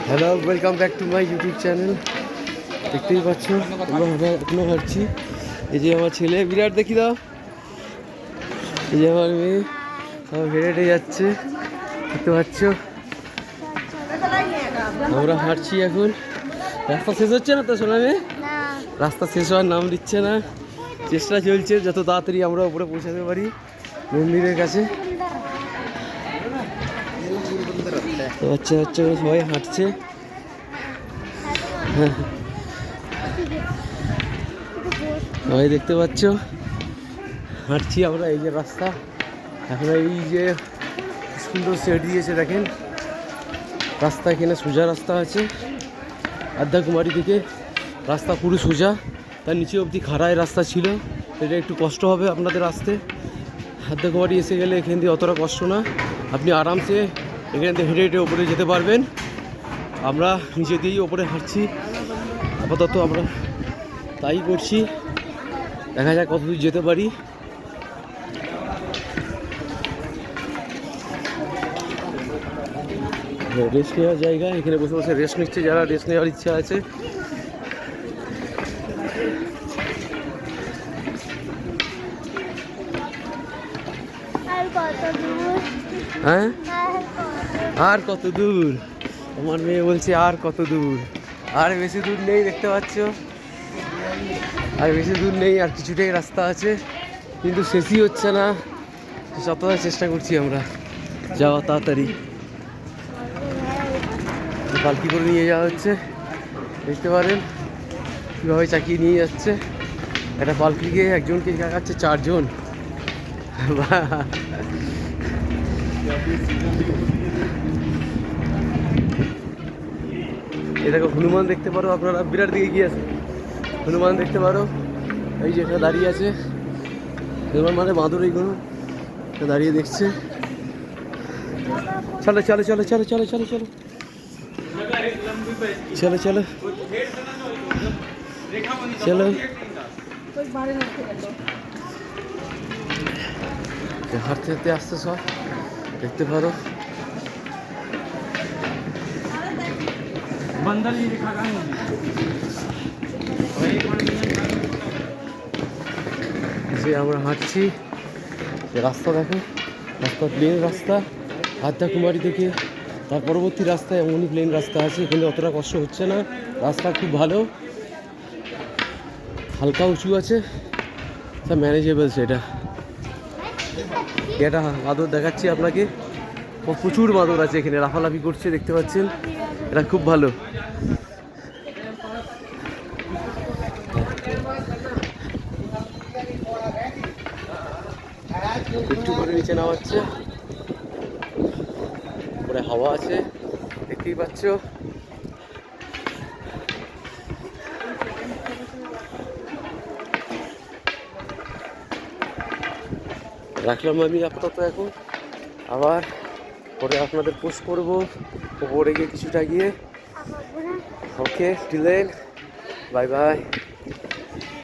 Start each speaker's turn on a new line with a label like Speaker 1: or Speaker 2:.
Speaker 1: Hello, welcome back to my YouTube channel. দেখতেই পাচ্ছ আমরা এখনো হাঁটছি। এই যে আমার ছেলে, বিরাট দেখি দাও। এই যে আমার মেয়ে, সব হেঁটে হেঁটে যাচ্ছে, দেখতে পাচ্ছ। আমরা হাঁটছি এখন। রাস্তা শেষ হচ্ছে না তো সোনা মেয়ে? রাস্তা শেষ হওয়ার নাম দিচ্ছে না। চেষ্টা চলছে যত তাড়াতাড়ি আমরা উপরে পৌঁছাতে পারি মন্দিরের কাছে। বাচ্চা বাচ্চা সবাই হাঁটছে। সবাই দেখতে পাচ্ছ হাঁটছি আমরা। এই যে রাস্তা, এখন এই যে সুন্দর সেট দিয়েছে দেখেন। রাস্তা এখানে সোজা রাস্তা আছে আদ্যাকুমারী থেকে। রাস্তা পুরো সোজা, তার নিচে অবধি খাড়ায় রাস্তা ছিল। এটা একটু কষ্ট হবে আপনাদের আসতে। আদ্যাকুমারী এসে গেলে এখান দিয়ে অতটা কষ্ট না, আপনি আরামসে এখান থেকে হেঁটে হেঁটে ওপরে যেতে পারবেন। আমরা নিচে দিয়েই ওপরে হাঁটছি আপাতত, আমরা তাই করছি। দেখা যাক কতদূর যেতে পারি। রেস্ট নেওয়ার জায়গা, এখানে বসে বসে রেস্ট নিচ্ছে যারা রেস্ট নেওয়ার ইচ্ছা আছে। হ্যাঁ, আর কত দূর? আমার মেয়ে বলছে আর কত দূর? আর বেশি দূর নেই, দেখতে পাচ্ছ। আর বেশি দূর নেই, আর কিছুটাই রাস্তা আছে, কিন্তু শেষই হচ্ছে না। যতটা চেষ্টা করছি আমরা যাওয়া তাড়াতাড়ি। পালকি করে নিয়ে যাওয়া হচ্ছে, দেখতে পারেন কীভাবে চাকিয়ে নিয়ে যাচ্ছে। একটা পালকিকে একজনকে দেখাচ্ছে 4 জন। এ দেখো হনুমান দেখতে পারো আপনারা, বিরাট দিকে গিয়ে আছে। হনুমান দেখতে পারো, এই যে এটা দাঁড়িয়ে আছে। হনুমান মানে বাঁদর, এইগুলো দাঁড়িয়ে দেখছে। চলো চলো চলো চলো চলো চলো চলো চলো চলো চলো। হাঁটতে হাঁটতে আসছে সব, দেখতে পারো। যে আমরা হাঁটছি, রাস্তা দেখো, রাস্তা প্লেন রাস্তা। আদ্যাকুমারী থেকে তার পরবর্তী রাস্তায় এমনই প্লেন রাস্তা আছে, এখানে অতটা কষ্ট হচ্ছে না। রাস্তা খুব ভালো, হালকা উঁচু আছে, সব ম্যানেজেবল। সেটা এটা মাদুর দেখাচ্ছি আপনাকে, প্রচুর মাদুর আছে এখানে, লাফালাফি করছে দেখতে পাচ্ছেন। এটা খুব ভালো। একটু করে নিচে নামাচ্ছে, উপরে হাওয়া আছে, দেখতেই পাচ্ছ। রাখলাম আমি আপাতত এখন, আবার পরে আপনাদের পোস্ট করবো ওপরে গিয়ে কিছুটা গিয়ে। ওকে, টিলেন, বাই বাই।